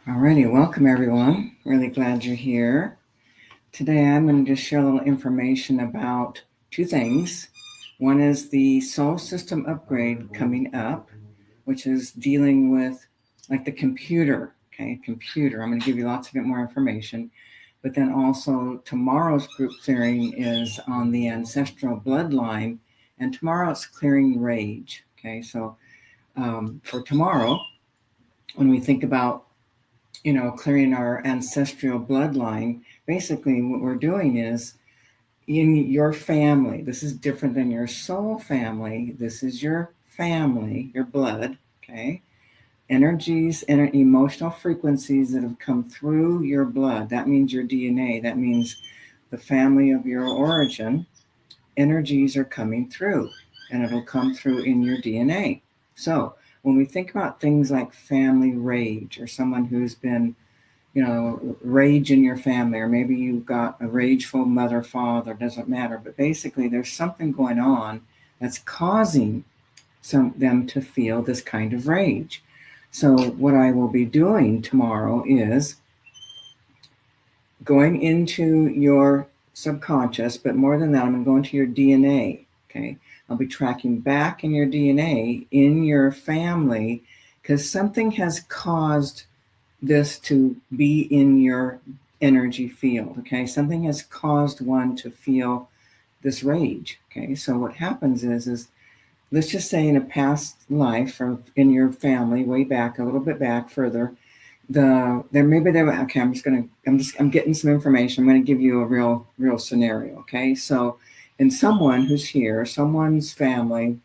Alrighty, welcome everyone. Really glad you're here. Today I'm going to just share a little information about two things. One is the soul system upgrade coming up, which is dealing with like the computer. Okay, computer. I'm going to give you lots of more information. But then also tomorrow's group clearing is on the ancestral bloodline, and tomorrow it's clearing rage. Okay, so for tomorrow, when we think about clearing our ancestral bloodline, basically what we're doing is in your family, this is different than your soul family. This is your family, your blood, okay? Energies and emotional frequencies that have come through your blood. That means your DNA. That means the family of your origin. Energies are coming through, and it'll come through in your DNA. So when we think about things like family rage or someone who's been rage in your family, or maybe you've got a rageful mother, father, doesn't matter. But basically, there's something going on that's causing them to feel this kind of rage. So, what I will be doing tomorrow is going into your subconscious, but more than that, I'm going to go into your DNA. Okay. I'll be tracking back in your DNA in your family because something has caused this to be in your energy field. Okay, something has caused one to feel this rage. Okay, so what happens is let's just say in a past life or in your family, way back, a little bit back further, okay, I'm getting some information. I'm going to give you a real scenario. Okay, so in someone who's here, someone's family,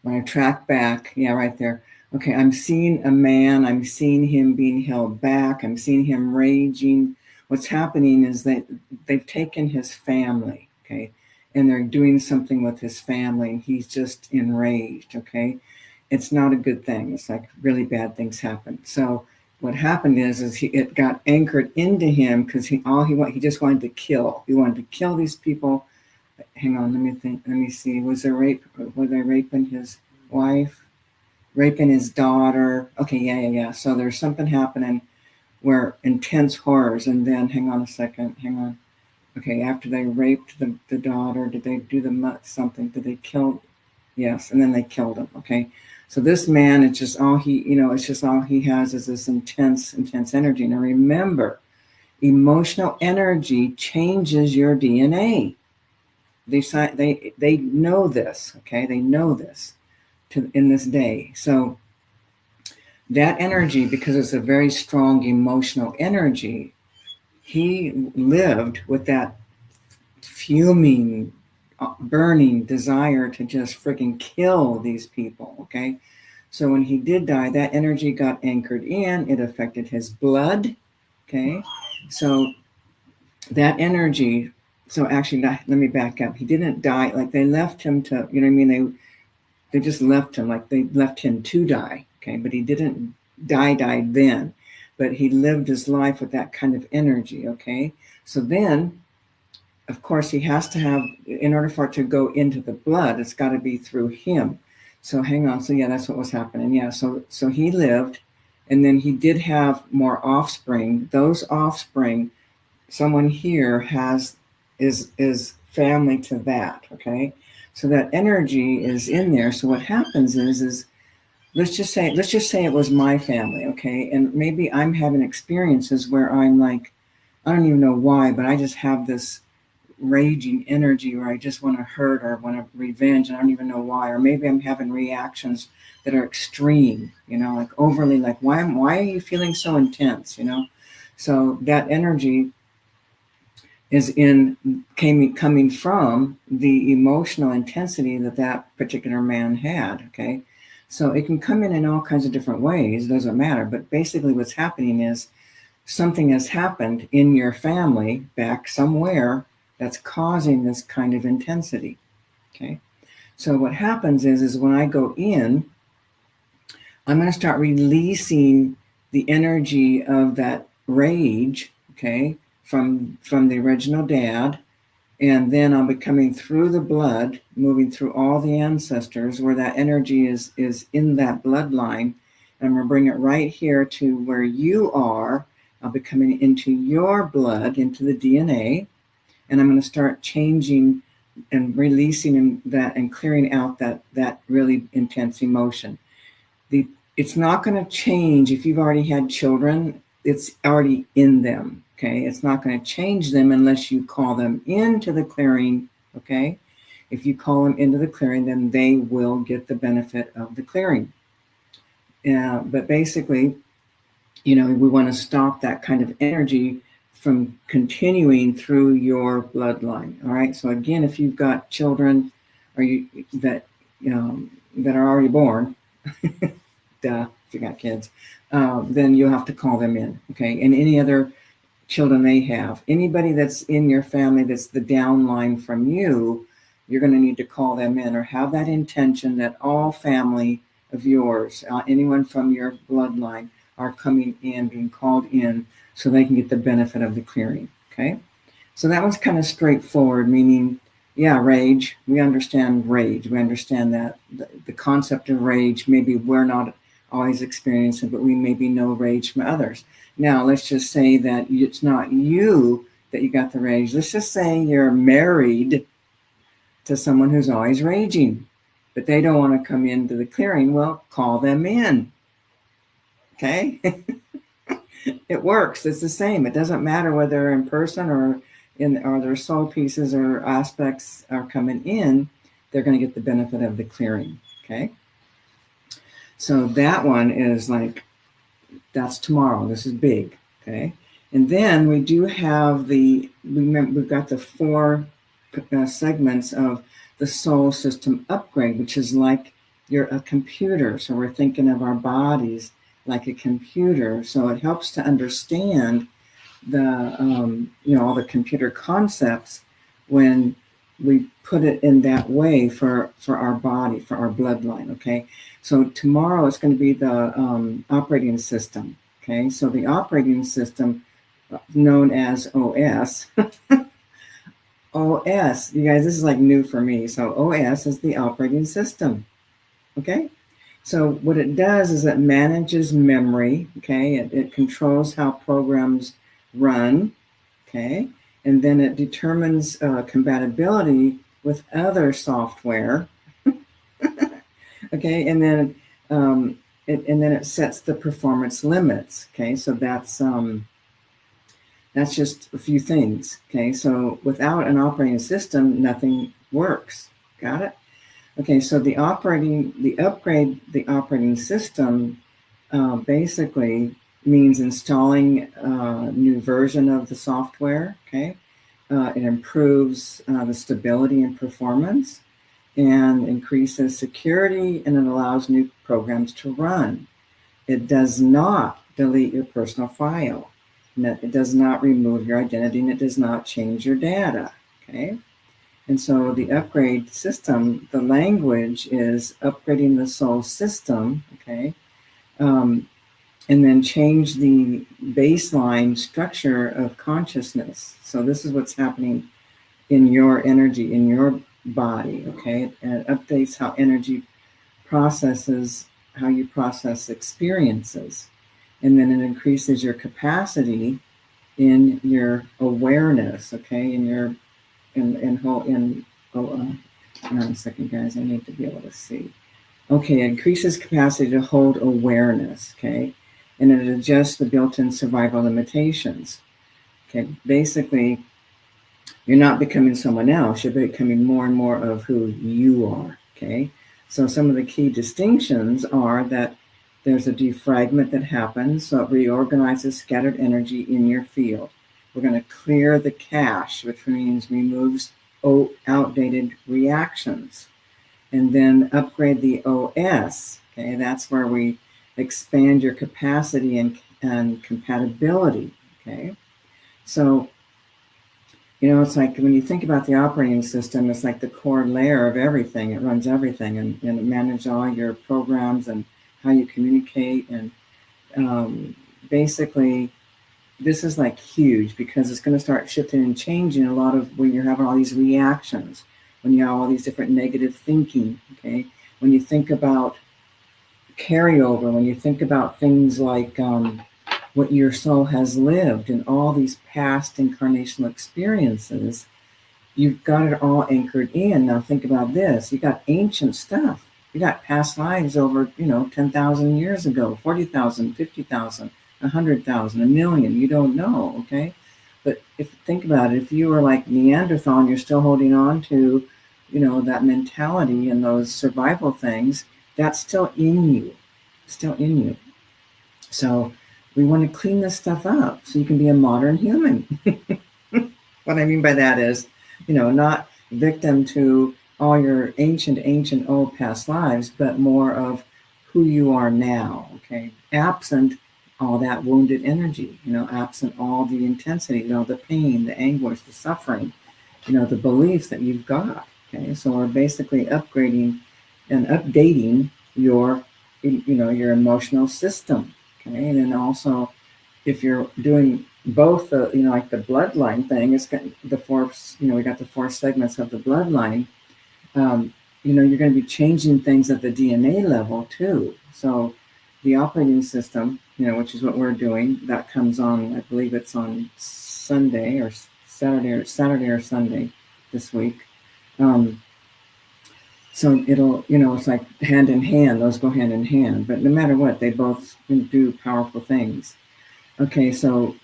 when I track back, yeah, right there. Okay, I'm seeing a man, I'm seeing him being held back, I'm seeing him raging. What's happening is that they've taken his family, okay, and they're doing something with his family, and he's just enraged, okay? It's not a good thing. It's like really bad things happen. So what happened is it got anchored into him because he just wanted to kill. He wanted to kill these people. Hang on, let me think. Let me see. Was there rape? Were they raping his wife? Raping his daughter? Okay, yeah. So there's something happening where intense horrors, and then hang on a second. Hang on. Okay, after they raped the daughter, did they do something? Did they kill? Yes, and then they killed him. Okay, so this man, it's just all he has is this intense energy. Now remember, emotional energy changes your DNA. They know this. Okay, they know this in this day. So that energy, because it's a very strong emotional energy, he lived with that fuming, burning desire to just freaking kill these people. Okay, so when he did die, that energy got anchored in. It affected his blood. Okay, so that energy. So actually, let me back up. He didn't die. Like they left him to, you know what I mean? They just left him, like they left him to die. Okay, but he didn't die then. But he lived his life with that kind of energy. Okay, so then, of course, he has to have, in order for it to go into the blood, it's got to be through him. So hang on. So yeah, that's what was happening. Yeah. So he lived, and then he did have more offspring. Those offspring, someone here is family to that. Okay, so that energy is in there. So what happens is let's just say it was my family. Okay, and maybe I'm having experiences where I'm like, I don't even know why, but I just have this raging energy where I just want to hurt or want to revenge, and I don't even know why. Or maybe I'm having reactions that are extreme, like overly, like why are you feeling so intense, So that energy is coming from the emotional intensity that particular man had. Okay, so it can come in all kinds of different ways. It doesn't matter, but basically what's happening is something has happened in your family back somewhere that's causing this kind of intensity. Okay, so what happens is when I go in, I'm going to start releasing the energy of that rage. Okay, from the original dad, and then I'll be coming through the blood, moving through all the ancestors where that energy is in that bloodline, I'm going to bring it right here to where you are. I'll be coming into your blood, into the DNA, and I'm going to start changing and releasing that and clearing out that really intense emotion. It's not going to change if you've already had children. It's already in them. Okay, it's not going to change them unless you call them into the clearing. Okay, if you call them into the clearing, then they will get the benefit of the clearing. But basically, we want to stop that kind of energy from continuing through your bloodline. All right. So again, if you've got children or that are already born, duh, if you got kids, then you'll have to call them in. Okay. And any other children they have, anybody that's in your family that's the downline from you, you're going to need to call them in or have that intention that all family of yours, anyone from your bloodline, are coming in, being called in, so they can get the benefit of the clearing. Okay, so that was kind of straightforward, meaning, yeah, rage. We understand rage. We understand that the concept of rage, maybe we're not always experiencing, but we maybe know rage from others. Now, let's just say that it's not you that you got the rage. Let's just say you're married to someone who's always raging, but they don't want to come into the clearing. Well, call them in. Okay? It works. It's the same. It doesn't matter whether they're in person or their soul pieces or aspects are coming in. They're going to get the benefit of the clearing. Okay? So that one is that's tomorrow. This is big. Okay? And then we do have we've got the 4 segments of the soul system upgrade, which is like you're a computer. So we're thinking of our bodies like a computer. So it helps to understand all the computer concepts when we put it in that way for our body, for our bloodline. Okay. So tomorrow it's going to be the operating system. Okay. So the operating system known as OS. OS, you guys, this is like new for me. So OS is the operating system. Okay. So what it does is it manages memory. Okay. It controls how programs run. Okay. And then it determines compatibility with other software. Okay. And then it sets the performance limits. Okay. So that's just a few things. Okay, so without an operating system, nothing works. Got it? Okay, so the operating system basically means installing a new version of the software. Okay, it improves the stability and performance, and increases security, and it allows new programs to run. It does not delete your personal file. It does not remove your identity, and it does not change your data. Okay. And so the upgrade system, the language is upgrading the soul system. Okay. And then change the baseline structure of consciousness. So this is what's happening in your energy, in your body. Okay. And it updates how energy processes, how you process experiences. And then it increases your capacity in your awareness, okay? Hang on a second, guys. I need to be able to see. Okay, it increases capacity to hold awareness, okay? And it adjusts the built-in survival limitations. Okay, basically, you're not becoming someone else. You're becoming more and more of who you are, okay? So some of the key distinctions are that there's a defragment that happens, so it reorganizes scattered energy in your field. We're going to clear the cache, which means removes outdated reactions. And then upgrade the OS. Okay, that's where we expand your capacity and compatibility. Okay, so it's like when you think about the operating system, it's like the core layer of everything. It runs everything, and it manages all your programs and how you communicate. And basically, this is like huge because it's going to start shifting and changing a lot of when you're having all these reactions, when you have all these different negative thinking. Okay, when you think about carryover, when you think about things like what your soul has lived and all these past incarnational experiences, you've got it all anchored in. Now think about this. You got ancient stuff. You got past lives over, 10,000 years ago, 40,000, 50,000, 100,000, a million. You don't know, okay? But think about it, if you were like Neanderthal and you're still holding on to, that mentality and those survival things, that's still in you, still in you. So we want to clean this stuff up so you can be a modern human. What I mean by that is, not victim to all your ancient old past lives, but more of who you are now, okay? Absent all that wounded energy, absent all the intensity, the pain, the anguish, the suffering, the beliefs that you've got, okay? So we're basically upgrading and updating your, your emotional system, okay? And then also, if you're doing both, like the bloodline thing, it's got the four, we got the four segments of the bloodline. You're going to be changing things at the DNA level too. So the operating system, which is what we're doing, that comes on, I believe it's on Sunday or Saturday or Sunday this week. So it'll, it's like hand in hand, those go hand in hand, but no matter what, they both do powerful things. Okay, so,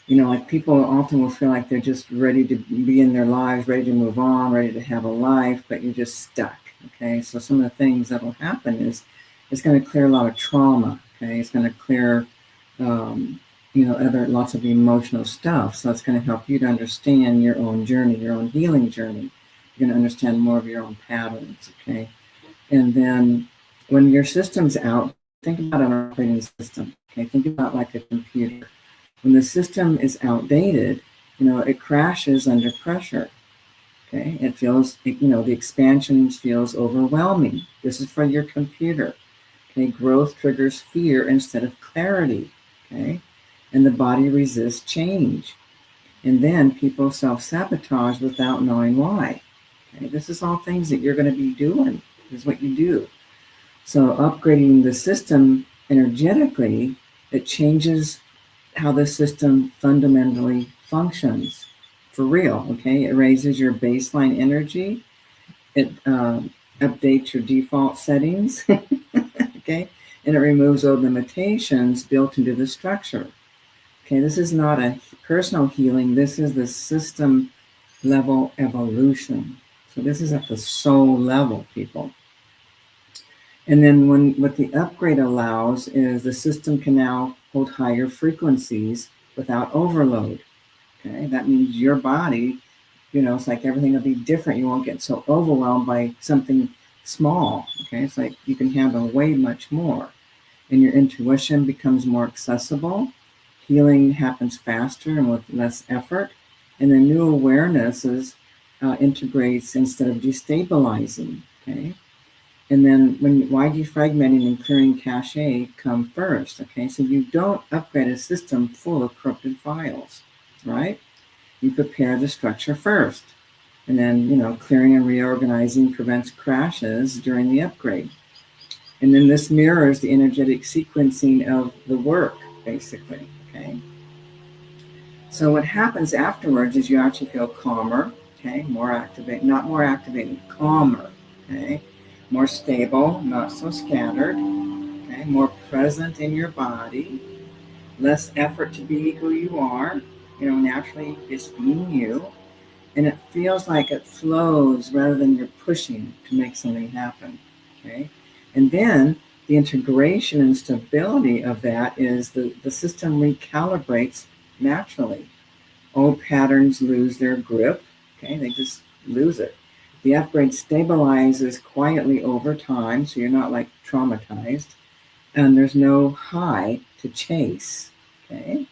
like people often will feel like they're just ready to be in their lives, ready to move on, ready to have a life, but you're just stuck, okay? So some of the things that will happen is it's going to clear a lot of trauma, okay? It's going to clear, lots of emotional stuff. So it's going to help you to understand your own journey, your own healing journey. You're going to understand more of your own patterns, okay? And then when your system's out, think about an operating system, okay? Think about like a computer. When the system is outdated, it crashes under pressure, okay? It feels, the expansion feels overwhelming. This is for your computer, okay? Growth triggers fear instead of clarity, okay? And the body resists change. And then people self-sabotage without knowing why, okay? This is all things that you're going to be doing. This is what you do. So upgrading the system energetically, it changes how the system fundamentally functions for real, okay? It raises your baseline energy. It updates your default settings, okay? And it removes old limitations built into the structure. Okay, this is not a personal healing. This is the system level evolution. So this is at the soul level, people. And then what the upgrade allows is the system can now hold higher frequencies without overload. Okay, that means your body, it's like everything will be different. You won't get so overwhelmed by something small. Okay, it's like you can handle way much more. And your intuition becomes more accessible. Healing happens faster and with less effort. And then new awarenesses integrates instead of destabilizing. Okay. And then why defragmenting and clearing cache come first? Okay, so you don't upgrade a system full of corrupted files, right? You prepare the structure first. And then, clearing and reorganizing prevents crashes during the upgrade. And then this mirrors the energetic sequencing of the work, basically, okay? So what happens afterwards is you actually feel calmer, okay? Not more activated, calmer, okay? More stable, not so scattered, okay? More present in your body, less effort to be who you are, naturally just being you. And it feels like it flows rather than you're pushing to make something happen, okay? And then the integration and stability of that is the system recalibrates naturally. Old patterns lose their grip, okay? They just lose it. The upgrade stabilizes quietly over time, so you're not like traumatized, and there's no high to chase, okay?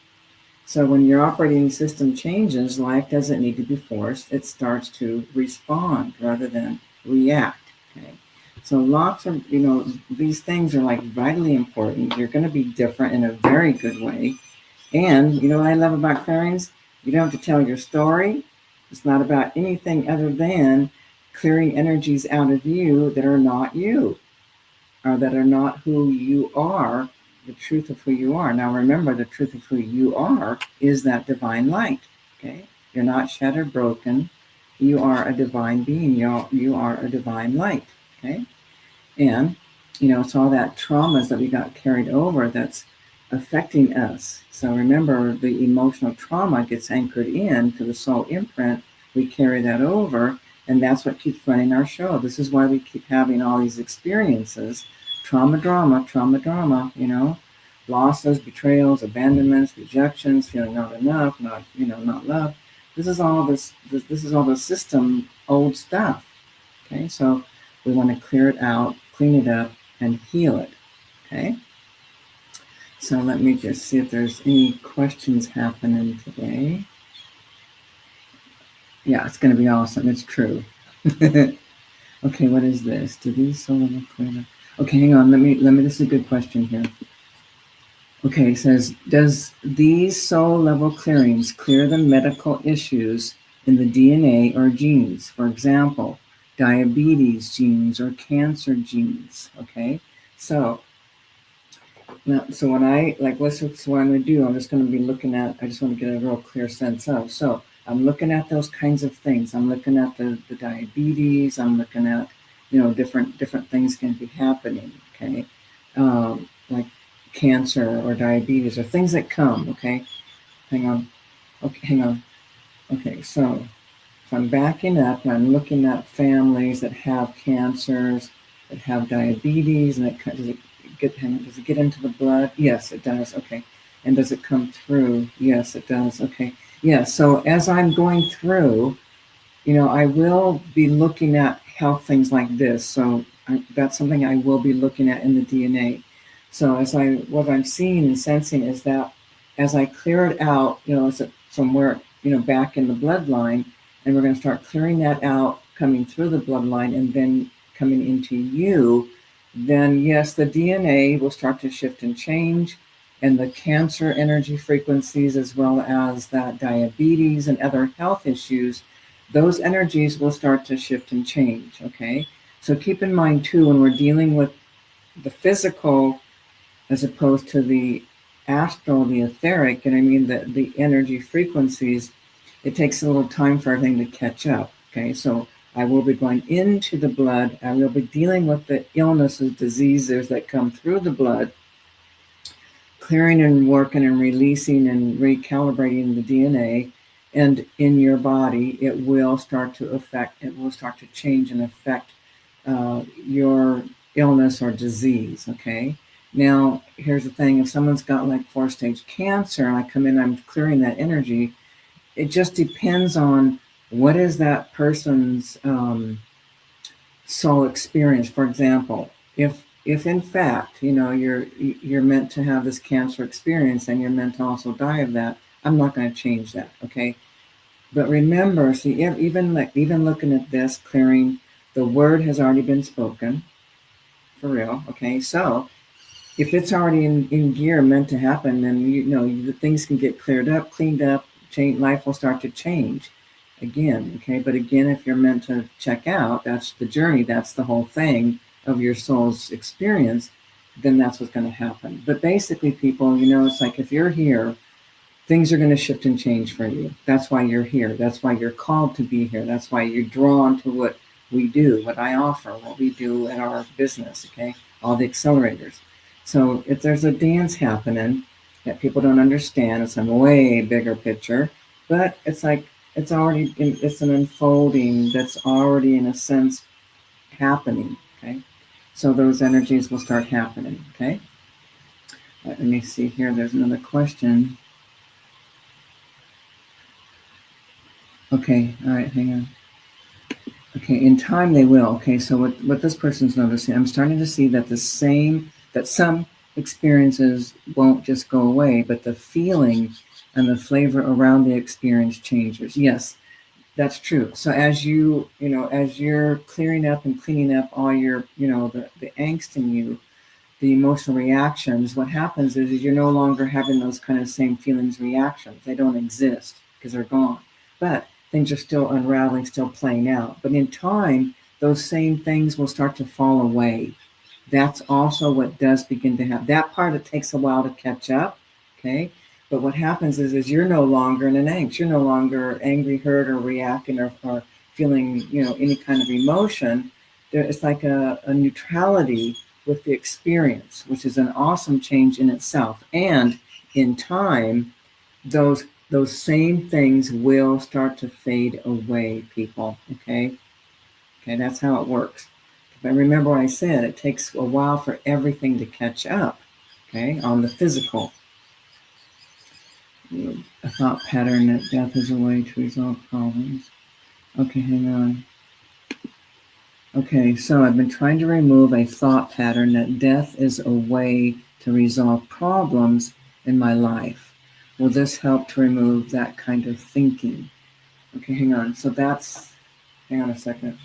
So when your operating system changes, life doesn't need to be forced. It starts to respond rather than react, okay? So lots of, these things are like vitally important. You're going to be different in a very good way. And you know what I love about clearings? You don't have to tell your story. It's not about anything other than clearing energies out of you that are not you. that are not who you are, the truth of who you are. Now remember, the truth of who you are is that divine light. Okay, you're not shattered, broken. You are a divine being. You are a divine light. Okay, and it's all that traumas that we got carried over that's affecting us. So remember, the emotional trauma gets anchored in to the soul imprint. We carry that over, and that's what keeps running our show. This is why we keep having all these experiences, trauma, drama, losses, betrayals, abandonments, rejections, feeling not enough, not loved. This is all this is all the system old stuff. Okay, so we want to clear it out, clean it up, and heal it. Okay, so let me just see if there's any questions happening today. Yeah, it's going to be awesome. It's true. Okay, what is this? Do these soul level clear? Okay, hang on. Let me. This is a good question here. Okay, it says, does these soul level clearings clear the medical issues in the DNA or genes? For example, diabetes genes or cancer genes. Okay, so now, so when I what's what I'm going to do? I'm just going to be looking at. I just want to get a real clear sense of. So I'm looking at those kinds of things. I'm looking at the diabetes. I'm looking at different things can be happening. Okay, like cancer or diabetes or things that come. Okay, hang on. Okay, hang on. Okay, so if I'm backing up and I'm looking at families that have cancers, that have diabetes, and does it get into the blood? Yes, it does. Okay, and does it come through? Yes, it does. Okay, yeah. So as I'm going through, I will be looking at health things like this. So that's something I will be looking at in the DNA. So what I'm seeing and sensing is that as I clear it out, from where, back in the bloodline, and we're going to start clearing that out, coming through the bloodline and then coming into you, then yes, the DNA will start to shift and change, and the cancer energy frequencies, as well as that diabetes and other health issues, those energies will start to shift and change. Okay, so keep in mind too, when we're dealing with the physical as opposed to the astral, the etheric, and I mean the energy frequencies, it takes a little time for everything to catch up. Okay, so I will be going into the blood. I will be dealing with the illnesses, diseases that come through the blood, clearing and working and releasing and recalibrating the DNA. And in your body, it will start to change and affect your illness or disease. Okay. Now, here's the thing. If someone's got like 4-stage cancer and I come in, I'm clearing that energy, it just depends on what is that person's soul experience. For example, if in fact, you're meant to have this cancer experience and you're meant to also die of that, I'm not going to change that. Okay. But remember, see, even looking at this, clearing, the word has already been spoken, for real. Okay. So if it's already in gear, meant to happen, then the things can get cleared up, cleaned up, change, life will start to change again. Okay, but again, if you're meant to check out, that's the journey, that's the whole thing of your soul's experience, then that's what's going to happen. But basically, people, it's like if you're here, things are going to shift and change for you. That's why you're here. That's why you're called to be here. That's why you're drawn to what we do, what I offer, what we do in our business. Okay, all the accelerators. So if there's a dance happening that people don't understand, it's a way bigger picture, but it's like it's an unfolding that's already in a sense happening. Okay, so those energies will start happening. Okay, let me see here. There's another question. Okay, all right, hang on. Okay, in time they will. Okay, so what this person's noticing, I'm starting to see that some experiences won't just go away, but the feeling and the flavor around the experience changes. Yes, that's true. So as as you're clearing up and cleaning up all your, the angst in you, the emotional reactions, what happens is you're no longer having those kind of same feelings, reactions. They don't exist because they're gone. But things are still unraveling, still playing out. But in time, those same things will start to fall away. that's also what does begin to happen. That part, it takes a while to catch up, okay? But what happens is you're no longer in an angst. You're no longer angry, hurt, or reacting, or feeling, any kind of emotion. It's like a neutrality with the experience, which is an awesome change in itself. And in time, those same things will start to fade away, people. Okay, that's how it works. But remember what I said, it takes a while for everything to catch up, okay, on the physical. A thought pattern that death is a way to resolve problems. Okay, hang on. Okay, so I've been trying to remove a thought pattern that death is a way to resolve problems in my life. Will this help to remove that kind of thinking? Okay, hang on. So hang on a second.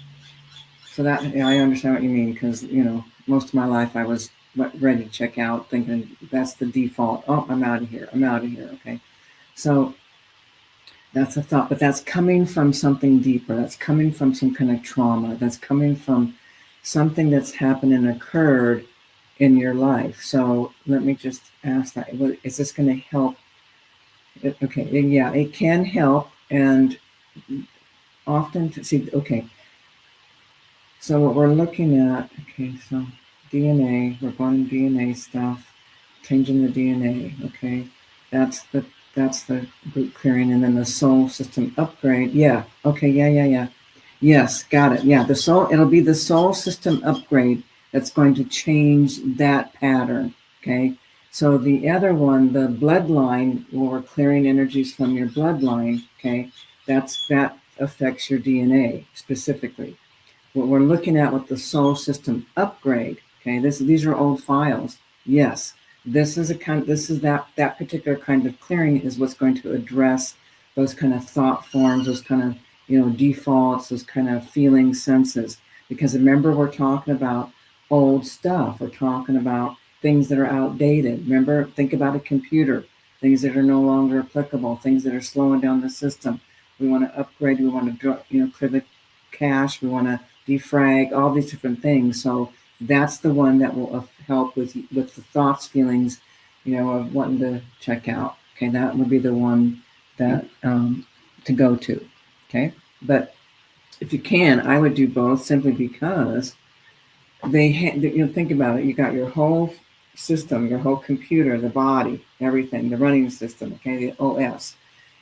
So I understand what you mean, because, most of my life I was ready to check out, thinking that's the default. Oh, I'm out of here. Okay. So that's a thought, but that's coming from something deeper. That's coming from some kind of trauma. That's coming from something that's happened and occurred in your life. So let me just ask that. Is this going to help? Okay, yeah, it can help. And often, okay. So what we're looking at, okay, so DNA, we're going to DNA stuff, changing the DNA, okay? That's the group clearing, and then the soul system upgrade. Yeah, okay, yeah. Yes, got it. Yeah, it'll be the soul system upgrade that's going to change that pattern, okay? So the other one, the bloodline, where we're clearing energies from your bloodline, okay? That affects your DNA specifically. What we're looking at with the soul system upgrade, okay, these are old files. Yes, this is that particular kind of clearing is what's going to address those kind of thought forms, those kind of defaults, those kind of feeling senses. Because remember, we're talking about old stuff. We're talking about things that are outdated. Remember, think about a computer, things that are no longer applicable, things that are slowing down the system. We want to upgrade. We want to clear the cache. We want to defrag, all these different things. So that's the one that will help with the thoughts, feelings, of wanting to check out. Okay, that would be the one that to go to. Okay, but if you can, I would do both, simply because think about it. You got your whole system, your whole computer, the body, everything, the running system. Okay, the OS,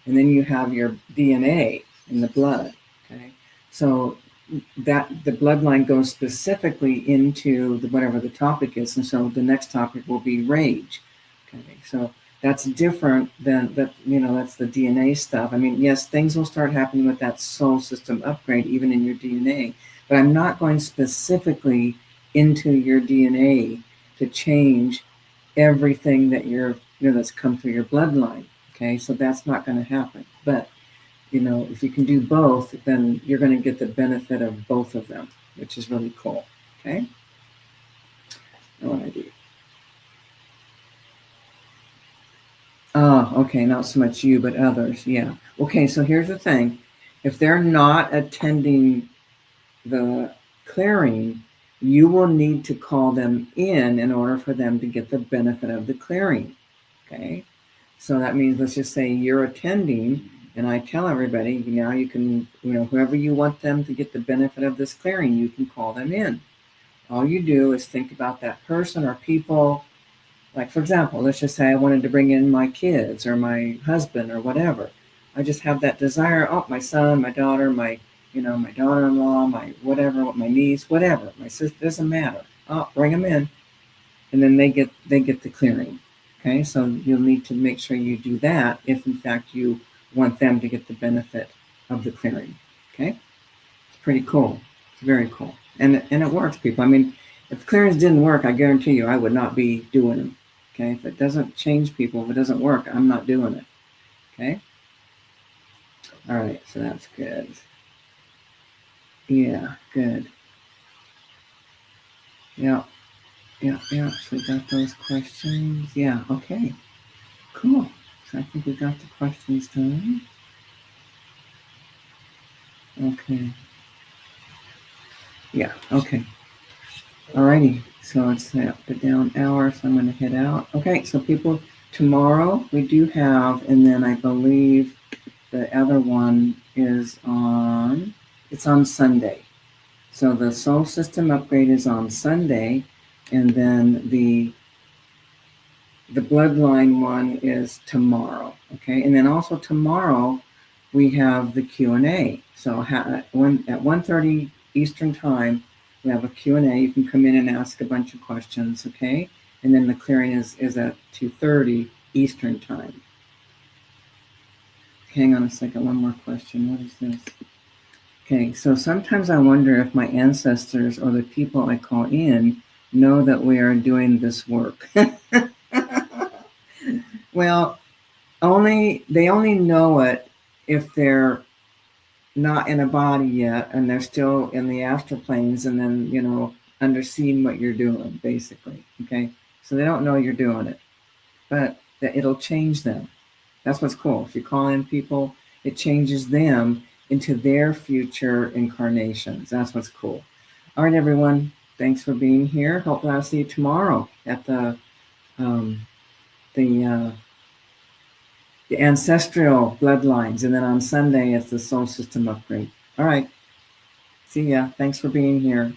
and then you have your DNA in the blood. Okay, so that the bloodline goes specifically into whatever the topic is, and so the next topic will be rage. Okay, so that's different than that. That's the DNA stuff. I mean, yes, things will start happening with that soul system upgrade, even in your DNA. But I'm not going specifically into your DNA to change everything that that's come through your bloodline. Okay, so that's not going to happen. But if you can do both, then you're going to get the benefit of both of them, which is really cool. Okay. Alrighty. Oh, okay. Not so much you, but others. Yeah. Okay. So here's the thing: if they're not attending the clearing, you will need to call them in order for them to get the benefit of the clearing. Okay. So that means, let's just say you're attending, and I tell everybody, now you can, whoever you want them to get the benefit of this clearing, you can call them in. All you do is think about that person or people. Like, for example, let's just say I wanted to bring in my kids or my husband or whatever. I just have that desire. Oh, my son, my daughter, my daughter-in-law, my whatever, my niece, whatever, my sister, doesn't matter. Oh, bring them in, and then they get the clearing. Okay, so you'll need to make sure you do that if, in fact, you want them to get the benefit of the clearing. Okay, it's pretty cool. It's very cool, and it works, people. I mean, if clearings didn't work, I guarantee you, I would not be doing them. Okay, if it doesn't change people, if it doesn't work, I'm not doing it. Okay. All right, so that's good. Yeah, good. Yeah. So we got those questions. Yeah, okay. Cool. So I think we got the questions done. Okay. Yeah, okay. Alrighty, so it's the down hour, so I'm going to head out. Okay, so people, tomorrow we do have, and then I believe the other one is on, it's on Sunday. So the soul system upgrade is on Sunday, and then the bloodline one is tomorrow. Okay, and then also tomorrow we have the Q&A. So at 1:30 Eastern time, we have a Q&A. You can come in and ask a bunch of questions, okay? And then the clearing is at 2:30 Eastern time. Hang on a second, one more question. What is this? Okay, so sometimes I wonder if my ancestors or the people I call in know that we are doing this work. Well, they only know it if they're not in a body yet and they're still in the astral planes, and then underseeing what you're doing, basically. Okay, so they don't know you're doing it, but it'll change them. That's what's cool. If you call in people, it changes them into their future incarnations. That's what's cool. All right, everyone, thanks for being here. Hopefully I'll see you tomorrow at um, the the ancestral bloodlines, and then on Sunday it's the soul system upgrade. All right, see ya. Thanks for being here.